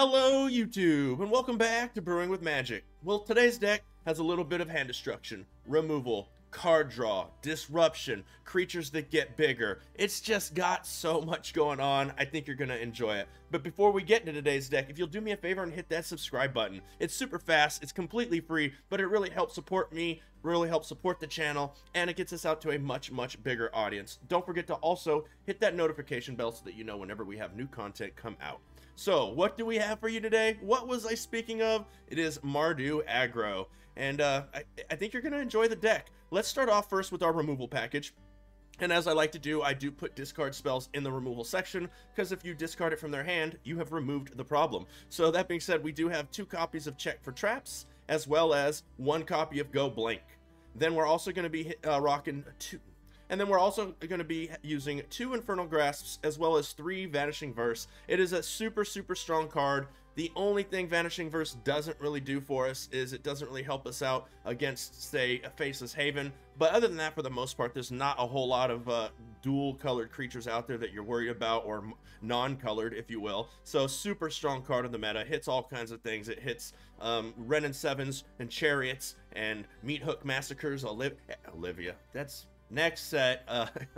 Hello YouTube, and welcome back to Brewing with Magic. Well, today's deck has a little bit of hand destruction, removal, card draw, disruption, creatures that get bigger. It's just got so much going on. I think you're going to enjoy it. But before we get into today's deck, if you'll do me a favor and hit that subscribe button. It's super fast, it's completely free, but it really helps support me, really helps support the channel, and it gets us out to a much bigger audience. Don't forget to also hit that notification bell so that you know whenever we have new content come out. So, what do we have for you today? What was I speaking of? It is MARDU Aggro, and I think you're going to enjoy the deck. Let's start off first with our removal package. And as I like to do, I do put discard spells in the removal section, because if you discard it from their hand, you have removed the problem. So that being said, we do have 2 copies of Check for Traps, as well as 1 copy of Go Blank. Then we're also going to be rocking 2. And then we're also going to be using 2 Infernal Grasps, as well as 3 Vanishing Verse. It is a super strong card. The only thing Vanishing Verse doesn't really do for us is it doesn't really help us out against, say, a Faceless Haven. But other than that, for the most part, there's not a whole lot of dual-colored creatures out there that you're worried about, or non-colored, if you will. So, super strong card in the meta. Hits all kinds of things. It hits Ren and Sevens and Chariots and Meat Hook Massacres. Olivia. That's... Next set,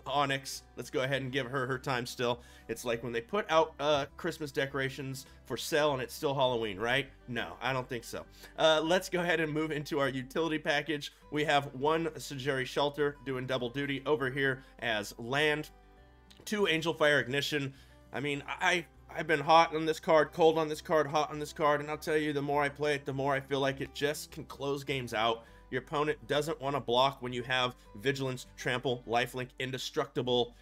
Onyx. Let's go ahead and give her time still. It's like when they put out Christmas decorations for sale and it's still Halloween, right? No, I don't think so. Let's go ahead and move into our utility package. We have 1 Sagittary Shelter doing double duty over here as land, 2 Angel Fire Ignition. I mean, I've been hot on this card, cold on this card, hot on this card, and I'll tell you, the more I play it, the more I feel like it just can close games out. Your opponent doesn't want to block when you have Vigilance, Trample, Lifelink, Indestructible,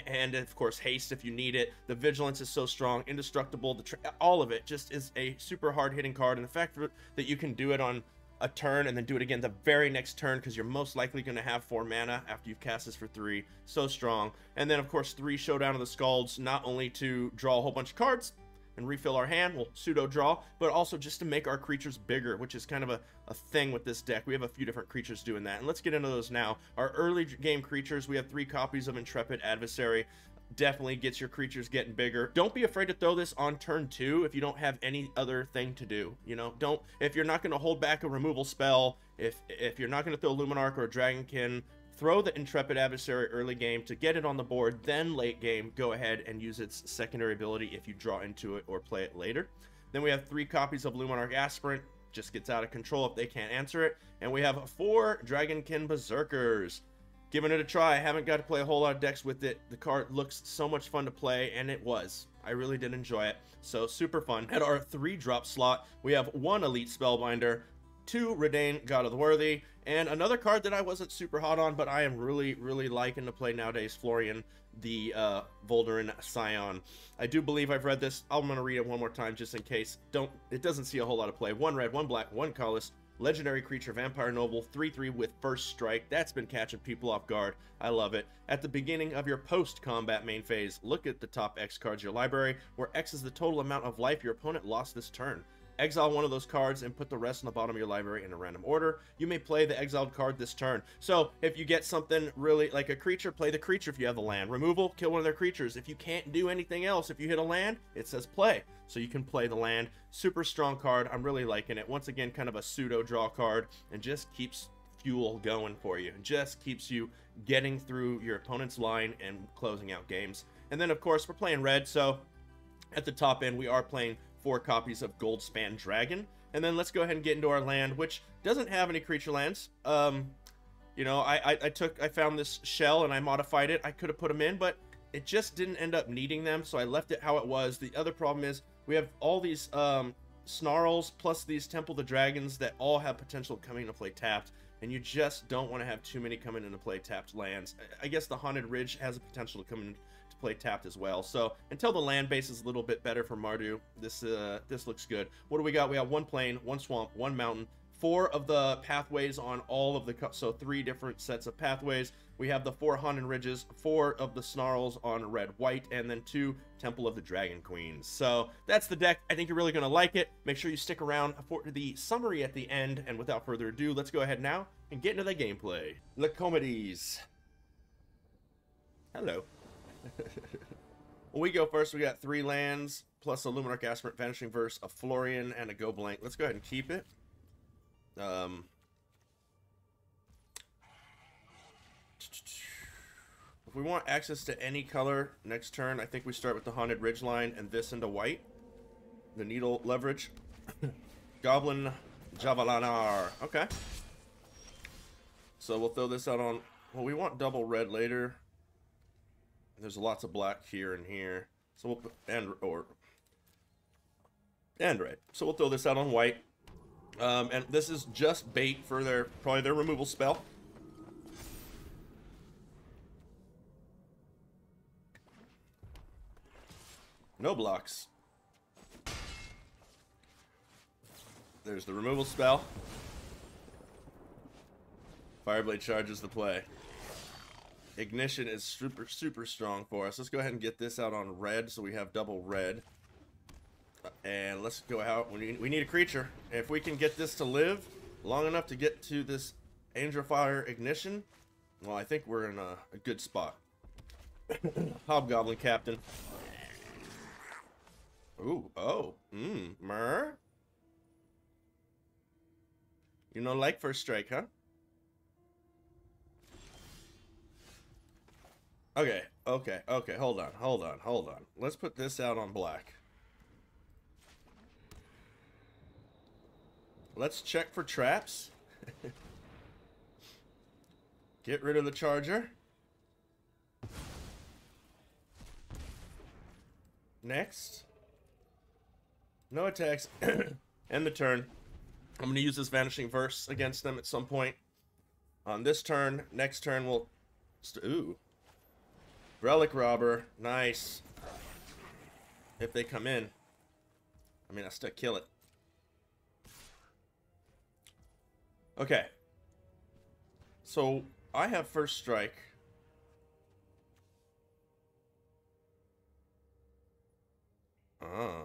and of course Haste if you need it. The Vigilance is so strong, Indestructible, all of it just is a super hard-hitting card, and the fact that you can do it on a turn and then do it again the very next turn, because you're most likely going to have 4 mana after you've cast this for 3, so strong. And then of course 3 Showdown of the Scalds, not only to draw a whole bunch of cards and refill our hand, we'll pseudo draw, but also just to make our creatures bigger, which is kind of a thing with this deck. We have a few different creatures doing that, and let's get into those now. Our early game creatures, we have 3 copies of Intrepid Adversary. Definitely gets your creatures getting bigger. Don't be afraid to throw this on turn 2 if you don't have any other thing to do. You know, if you're not going to hold back a removal spell, if you're not going to throw Luminarch or a Dragonkin, throw the Intrepid Adversary early game to get it on the board, then late game, go ahead and use its secondary ability if you draw into it or play it later. Then we have 3 copies of Luminarch Aspirant, just gets out of control if they can't answer it. And we have 4 Dragonkin Berserkers. Giving it a try. I haven't got to play a whole lot of decks with it. The card looks so much fun to play, and it was. I really did enjoy it. So, super fun. At our 3-drop slot, we have 1 Elite Spellbinder, 2 Redain, God of the Worthy, and another card that I wasn't super hot on, but I am really liking to play nowadays, Florian, the Voldurin Scion. I do believe I've read this. I'm going to read it one more time just in case. It doesn't see a whole lot of play. 1 red, 1 black, 1 colorless, legendary creature, Vampire Noble, 3/3 with First Strike. That's been catching people off guard. I love it. At the beginning of your post-combat main phase, look at the top X cards of your library, where X is the total amount of life your opponent lost this turn. Exile 1 of those cards and put the rest on the bottom of your library in a random order. You may play the exiled card this turn. So if you get something really like a creature, play the creature if you have the land. Removal, kill one of their creatures. If you can't do anything else, if you hit a land, it says play. So you can play the land. Super strong card. I'm really liking it. Once again, kind of a pseudo draw card, and just keeps fuel going for you. It just keeps you getting through your opponent's line and closing out games. And then of course we're playing red, so at the top end we are playing 4 copies of Goldspan Dragon. And then let's go ahead and get into our land, which doesn't have any creature lands. You know, I found this shell and I modified it. I could have put them in, but it just didn't end up needing them, so I left it how it was. The other problem is we have all these Snarls plus these Temple the Dragons that all have potential coming into play tapped, and you just don't want to have too many coming into play tapped lands. I guess the Haunted Ridge has a potential to come into play tapped as well. So until the land base is a little bit better for Mardu, this looks good. What do we got? We have 1 plain, 1 swamp, 1 mountain, 4 of the pathways on all of the, so 3 different sets of pathways. We have the 4 Haunted Ridges, 4 of the Snarls on red white, and then 2 Temple of the Dragon Queens. So that's the deck. I think you're really going to like it. Make sure you stick around for the summary at the end, and without further ado, let's go ahead now and get into the gameplay. Le Comedies. Hello. When we go first, we got 3 lands. plus a Luminarch Aspirant, Vanishing Verse, a Florian, and a Go Blank. Let's go ahead and keep it. If we want access to any color next turn, I think we start with the Haunted Ridgeline and this into white. The Needle leverage. Goblin Javalanar. Okay. So we'll throw this out on... Well, we want double red later. There's lots of black here and here. So we'll put... And red. So we'll throw this out on white. And this is just bait for their... Probably their removal spell. No blocks. There's the removal spell. Fireblade charges the play. Ignition is super, super strong for us. Let's go ahead and get this out on red so we have double red. And let's go out. We need a creature. If we can get this to live long enough to get to this Angel Fire Ignition, well, I think we're in a good spot. Hobgoblin Captain. Ooh, oh, mer. You know, like first strike, huh? Okay, hold on. Let's put this out on black. Let's check for traps. Get rid of the charger. Next. No attacks. End the turn. I'm going to use this Vanishing Verse against them at some point. On this turn. Next turn we'll... Ooh. Relic Robber. Nice. If they come in. I mean, I still kill it. Okay. So, I have first strike. Ah.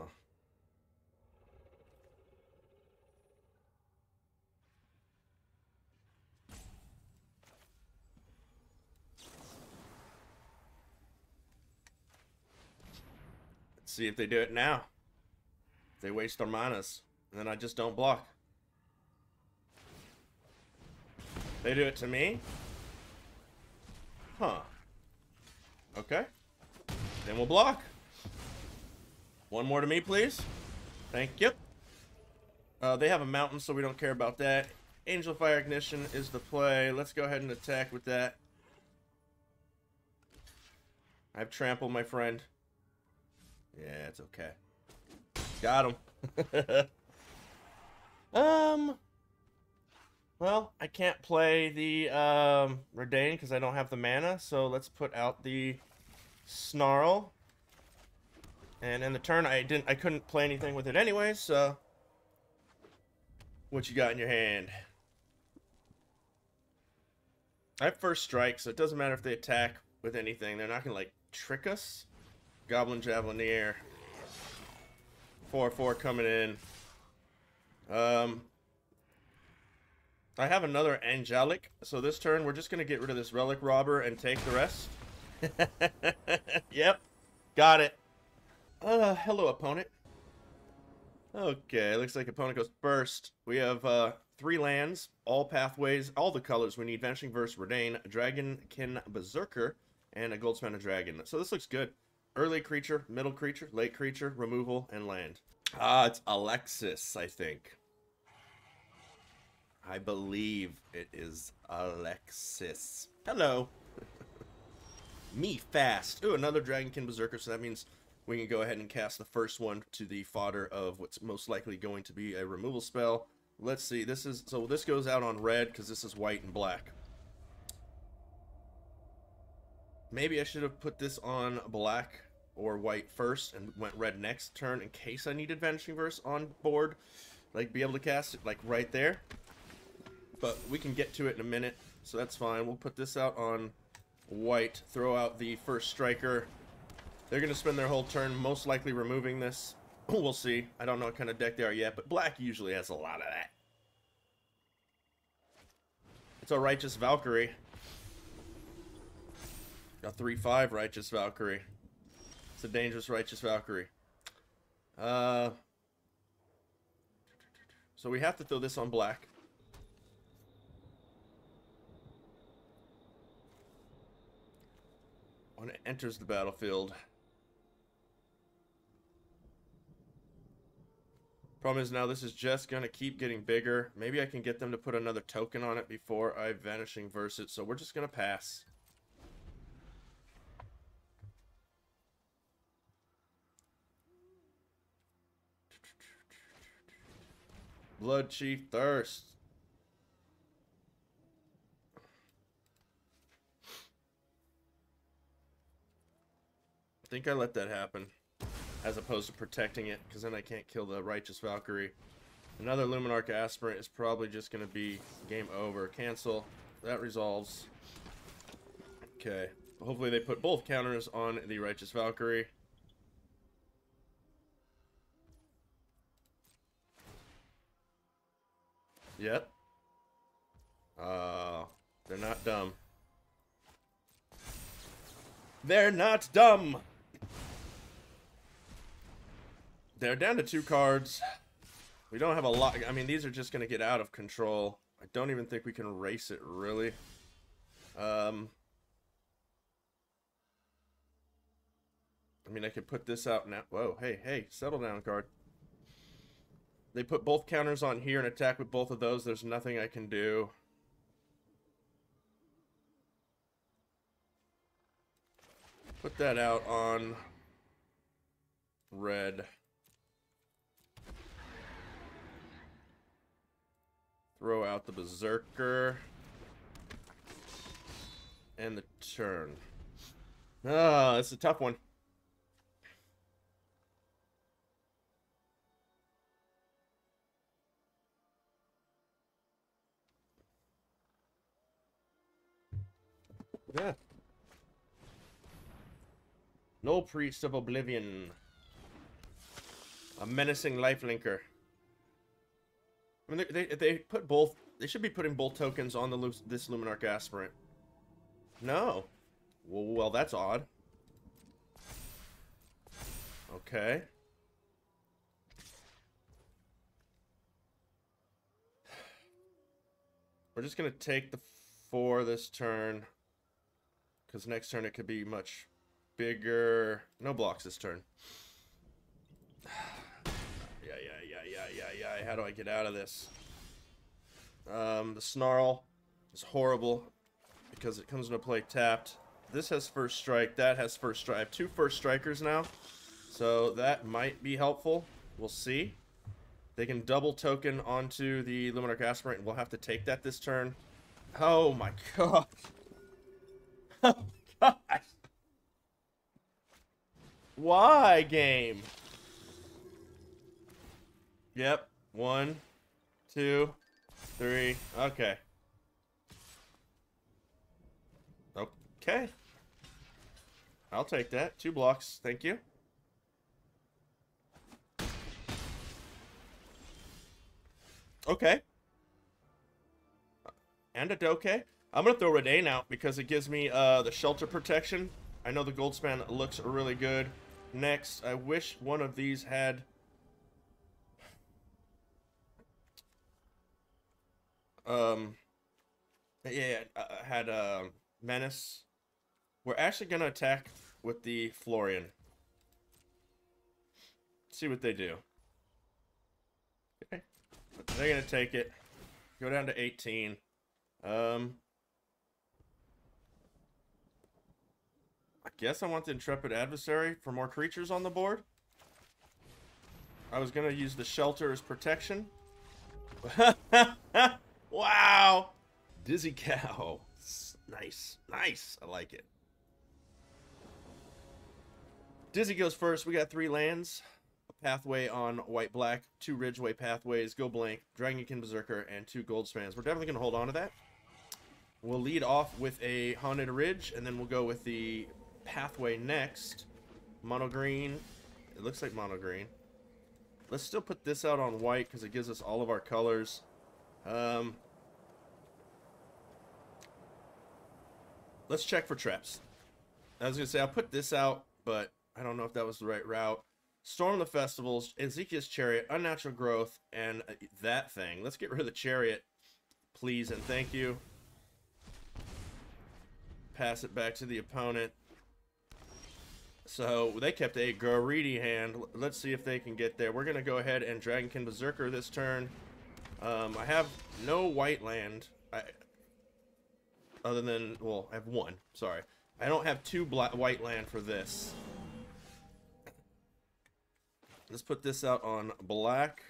Let's see if they do it now. They waste our manas, and then I just don't block. They do it to me? Huh. Okay. Then we'll block. One more to me, please. Thank you. They have a mountain, so we don't care about that. Angel Fire Ignition is the play. Let's go ahead and attack with that. I have trample, my friend. Yeah, it's okay. Got him. Well, I can't play the Redain because I don't have the mana, so let's put out the Snarl. And in the turn, I couldn't play anything with it anyway, so what you got in your hand? I have first strike, so it doesn't matter if they attack with anything. They're not gonna like trick us. Goblin Javelineer. 4/4 coming in. I have another Angelic, so this turn we're just gonna get rid of this Relic Robber and take the rest. Yep, got it. Hello, opponent. Okay, looks like opponent goes first. We have 3 lands, all pathways, all the colors we need. Vanishing Verse, Redain, Dragonkin Berserker, and a Goldspan Dragon. So this looks good. Early creature, middle creature, late creature, removal, and land. It's Alexis, I think. I believe it is Alexis. Hello. Me fast. Ooh, another Dragonkin Berserker, so that means we can go ahead and cast the first one to the fodder of what's most likely going to be a removal spell. Let's see, this goes out on red because this is white and black. Maybe I should have put this on black or white first and went red next turn in case I needed Vanishing Verse on board. Like, be able to cast it, like, right there. But we can get to it in a minute, so that's fine. We'll put this out on white, throw out the first striker. They're going to spend their whole turn most likely removing this. We'll see. I don't know what kind of deck they are yet, but black usually has a lot of that. It's a Righteous Valkyrie. A 3/5 Righteous Valkyrie. It's a dangerous Righteous Valkyrie. So we have to throw this on black. When it enters the battlefield. Problem is now this is just going to keep getting bigger. Maybe I can get them to put another token on it before I Vanishing Verse it. So we're just going to pass. Blood Chief Thirst. I think I let that happen, as opposed to protecting it, because then I can't kill the Righteous Valkyrie. Another Luminarch Aspirant is probably just going to be game over. Cancel. That resolves. Okay. Hopefully they put both counters on the Righteous Valkyrie. Yep. They're not dumb. They're not dumb! They're down to 2 cards. We don't have a lot. I mean, these are just going to get out of control. I don't even think we can race it, really. I mean, I could put this out now. Whoa, hey, settle down, card. They put both counters on here and attack with both of those. There's nothing I can do. Put that out on red. Throw out the Berserker. And the turn. Ah, it's a tough one. Yeah. No Priest of Oblivion. A menacing lifelinker. I mean, they put both. They should be putting both tokens on this Luminarch Aspirant. No. Well, that's odd. Okay. We're just gonna take the 4 this turn, because next turn it could be much bigger. No blocks this turn. Yeah. How do I get out of this? The Snarl is horrible because it comes into play tapped. This has first strike. That has first strike. I have 2 first strikers now, so that might be helpful. We'll see. They can double token onto the Luminarch Aspirant, and we'll have to take that this turn. Oh my god. Oh my god. Why, game? Yep. 1, 2, 3. Okay. Okay. I'll take that. 2 blocks. Thank you. Okay. And a Doke. I'm going to throw Redane out because it gives me the shelter protection. I know the Goldspan looks really good. Next, I wish one of these had... had Menace. We're actually going to attack with the Florian. See what they do. Okay. They're going to take it. Go down to 18. I guess I want the Intrepid Adversary for more creatures on the board. I was going to use the Shelter as protection. Wow! Dizzy Cow. Nice. Nice. I like it. Dizzy goes first. We got 3 lands. A pathway on white-black. 2 Ridgeway pathways. Go blank. Dragonkin Berserker. And 2 Goldspans. We're definitely going to hold on to that. We'll lead off with a Haunted Ridge. And then we'll go with the pathway next. Mono green. It looks like mono green. Let's still put this out on white because it gives us all of our colors. Let's check for traps. I was going to say, I'll put this out, but I don't know if that was the right route. Storm the Festivals, Ezekiel's Chariot, Unnatural Growth, and that thing. Let's get rid of the Chariot, please and thank you. Pass it back to the opponent. So they kept a greedy hand. Let's see if they can get there. We're going to go ahead and Dragonkin Berserker this turn. I have no white land. Other than, well, I have one. Sorry. I don't have two white land for this. Let's put this out on black.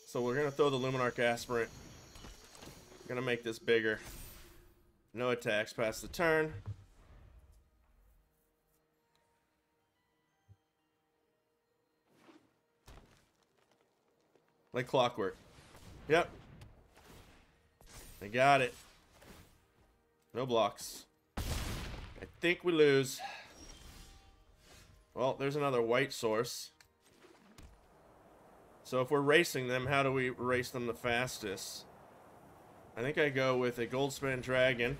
So we're going to throw the Luminarch Aspirant. Going to make this bigger. No attacks past the turn. Like clockwork. Yep. I got it. No blocks. I think we lose. Well, there's another white source. So if we're racing them, how do we race them the fastest? I think I go with a Goldspan Dragon.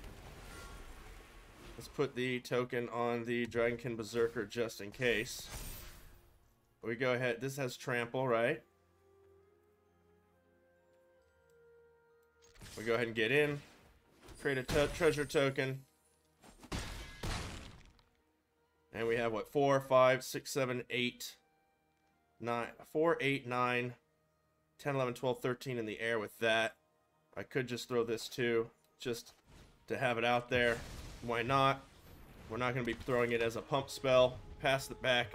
Let's put the token on the Dragonkin Berserker just in case. We go ahead. This has trample, right? We go ahead and get in. Create a treasure token. And we have what? 4, 5, 6, 7, 8, 9, 4, 8, 9, 10, 11, 12, 13 in the air with that. I could just throw this too, just to have it out there. Why not? We're not going to be throwing it as a pump spell. Pass it back.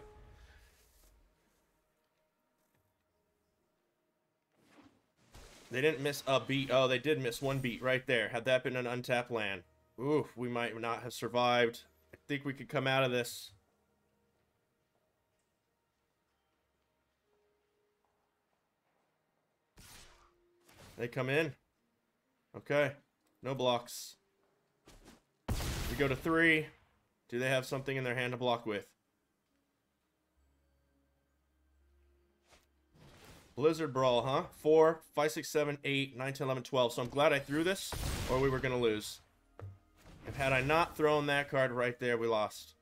They didn't miss a beat. Oh, they did miss one beat right there. Had that been an untapped land, oof, we might not have survived. I think we could come out of this. They come in. Okay. No blocks. We go to 3. Do they have something in their hand to block with? Blizzard Brawl, huh? 4, 5, 6, 7, 8, 9, 10, 11, 12. So I'm glad I threw this, or we were going to lose. And had I not thrown that card right there, we lost.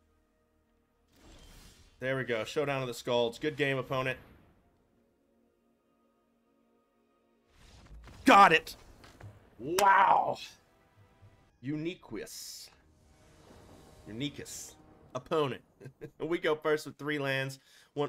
There we go. Showdown of the Skalds. Good game, opponent. Got it! Wow! Uniquus. Opponent. We go first with 3 lands.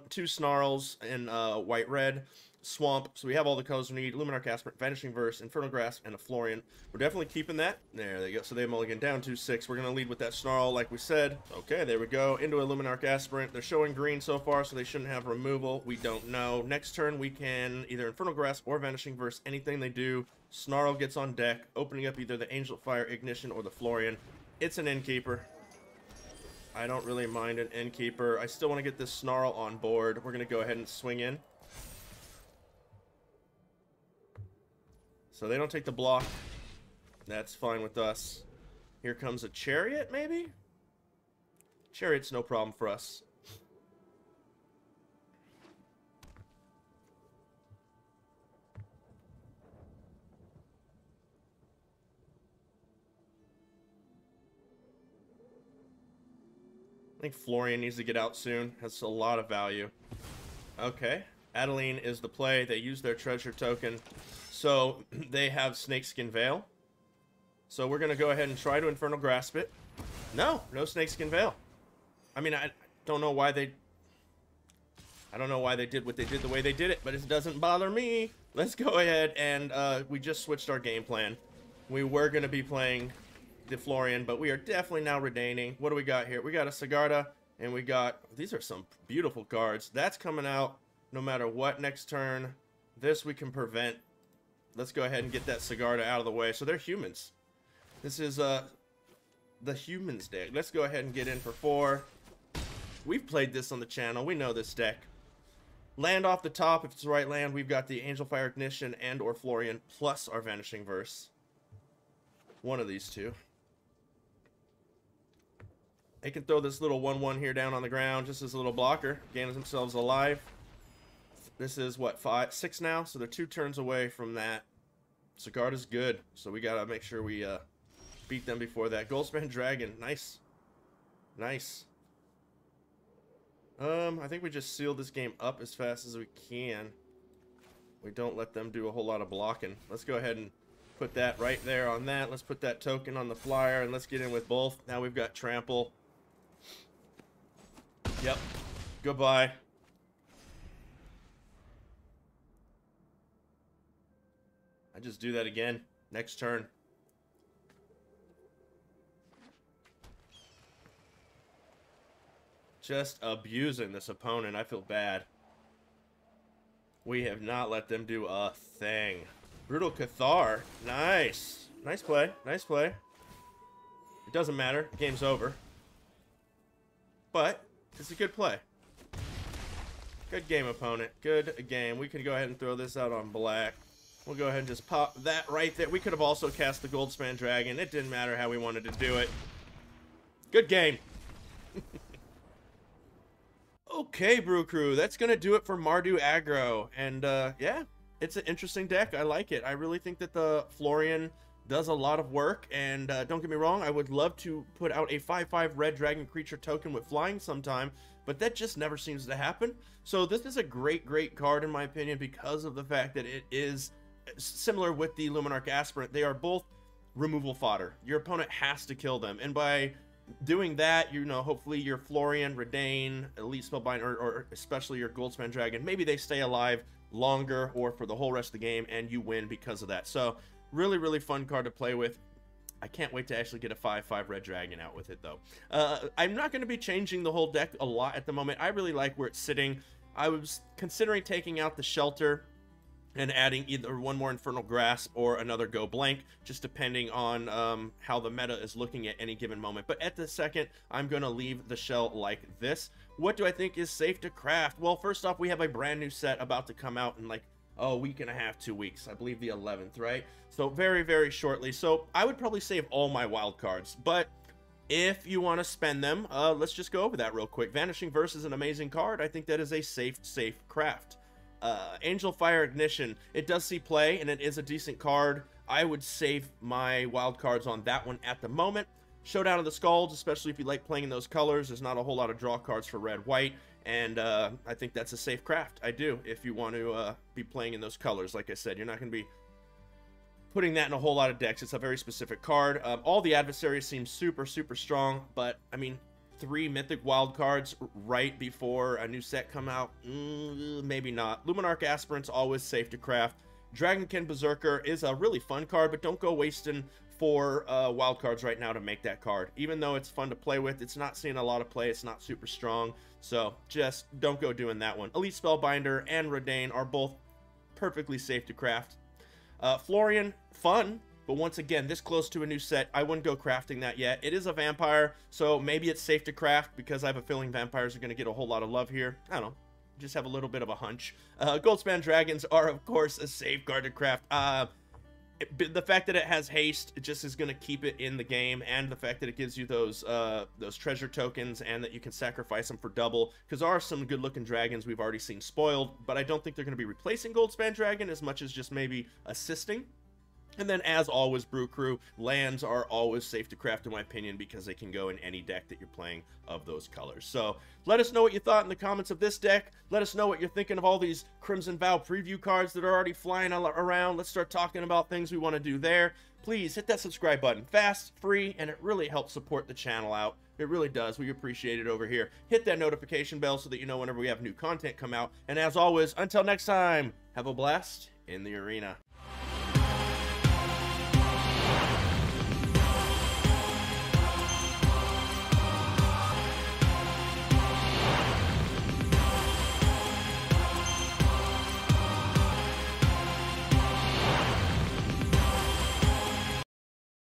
2 Snarls and white red. Swamp. So we have all the colors we need. Luminarch Aspirant, Vanishing Verse, Infernal Grasp, and a Florian. We're definitely keeping that. There they go. So they mulligan down to 6. We're going to lead with that Snarl like we said. Okay, there we go. Into a Luminarch Aspirant. They're showing green so far, so they shouldn't have removal. We don't know. Next turn, we can either Infernal Grasp or Vanishing Verse. Anything they do. Snarl gets on deck, opening up either the Angel Fire Ignition or the Florian. It's an Innkeeper. I don't really mind an Innkeeper. I still want to get this Snarl on board. We're going to go ahead and swing in. So they don't take the block. That's fine with us. Here comes a Chariot, maybe? Chariot's no problem for us. I think Florian needs to get out soon. Has a lot of value. Okay. Adeline is the play. They use their treasure token. So they have Snakeskin Veil. So we're going to go ahead and try to Infernal Grasp it. No Snakeskin Veil. I mean, I don't know why they... I don't know why they did what they did the way they did it, but it doesn't bother me. Let's go ahead and we just switched our game plan. We were going to be playing the Florian, but we are definitely now retaining. What do we got here? We got a Sigarda, and we got... These are some beautiful cards. That's coming out no matter what next turn. This we can prevent. Let's go ahead and get that Sigarda out of the way. So they're humans. This is the humans deck. Let's go ahead and get in for 4. We've played this on the channel. We know this deck. Land off the top. If it's the right land, we've got the Angel Fire Ignition and or Florian plus our Vanishing Verse. One of these two. They can throw this little 1/1 here down on the ground just as a little blocker. Gain themselves alive. This is what, 5, 6 now? So they're 2 turns away from that. Sigarda's good, so we gotta make sure we beat them before that. Goldspan Dragon, nice. Nice. I think we just seal this game up as fast as we can. We don't let them do a whole lot of blocking. Let's go ahead and put that right there on that. Let's put that token on the flyer, and let's get in with both. Now we've got trample. Yep. Goodbye. I just do that again. Next turn. Just abusing this opponent. I feel bad. We have not let them do a thing. Brutal Cathar. Nice. Nice play. Nice play. It doesn't matter. Game's over. But it's a good play. Good game, opponent. Good game. We can go ahead and throw this out on black. We'll go ahead and just pop that right there. We could have also cast the Goldspan Dragon. It didn't matter how we wanted to do it. Good game. Okay, Brew Crew, that's going to do it for MARDU Aggro. And, yeah, it's an interesting deck. I like it. I really think that the Florian does a lot of work. And don't get me wrong, I would love to put out a 5/5 red dragon creature token with flying sometime, but that just never seems to happen. So this is a great, great card, in my opinion, because of the fact that it is similar with the Luminarch Aspirant. They are both removal fodder. Your opponent has to kill them. And by doing that, you know, hopefully your Florian, Redane, Elite Spellbinder, or especially your Goldspan Dragon, maybe they stay alive longer or for the whole rest of the game, and you win because of that. So, really, really fun card to play with. I can't wait to actually get a 5/5 red dragon out with it, though. I'm not going to be changing the whole deck a lot at the moment. I really like where it's sitting. I was considering taking out the Shelter and adding either one more Infernal Grasp or another Go Blank, just depending on how the meta is looking at any given moment. But at the second, I'm going to leave the shell like this. What do I think is safe to craft? Well, first off, we have a brand new set about to come out in like a week and a half, 2 weeks. I believe the 11th, right? So very, very shortly. So I would probably save all my wild cards. But if you want to spend them, let's just go over that real quick. Vanishing Verse is an amazing card. I think that is a safe craft. Angel Fire Ignition, it does see play, and it is a decent card. I would save my wild cards on that one at the moment. Showdown of the Skulls, especially if you like playing in those colors. There's not a whole lot of draw cards for red-white, and I think that's a safe craft. I do, if you want to be playing in those colors. Like I said, you're not going to be putting that in a whole lot of decks. It's a very specific card. All the adversaries seem super strong, but, I mean, 3 mythic wild cards right before a new set come out, maybe not. Luminarch Aspirant's always safe to craft. Dragonkin Berserker is a really fun card, but don't go wasting 4 wild cards right now to make that card. Even though it's fun to play with, it's not seeing a lot of play. It's not super strong, so just don't go doing that one. Elite Spellbinder and Redane are both perfectly safe to craft. Florian, fun. But once again, this close to a new set, I wouldn't go crafting that yet. It is a vampire, so maybe it's safe to craft because I have a feeling vampires are going to get a whole lot of love here. I don't know. Just have a little bit of a hunch. Goldspan Dragons are, of course, a safe card to craft. The fact that it has haste, it just is going to keep it in the game, and the fact that it gives you those treasure tokens and that you can sacrifice them for double, because there are some good-looking dragons we've already seen spoiled, but I don't think they're going to be replacing Goldspan Dragon as much as just maybe assisting. And then, as always, Brew Crew, lands are always safe to craft, in my opinion, because they can go in any deck that you're playing of those colors. So, let us know what you thought in the comments of this deck. Let us know what you're thinking of all these Crimson Vow preview cards that are already flying around. Let's start talking about things we want to do there. Please hit that subscribe button. Fast, free, and it really helps support the channel out. It really does. We appreciate it over here. Hit that notification bell so that you know whenever we have new content come out. And as always, until next time, have a blast in the arena.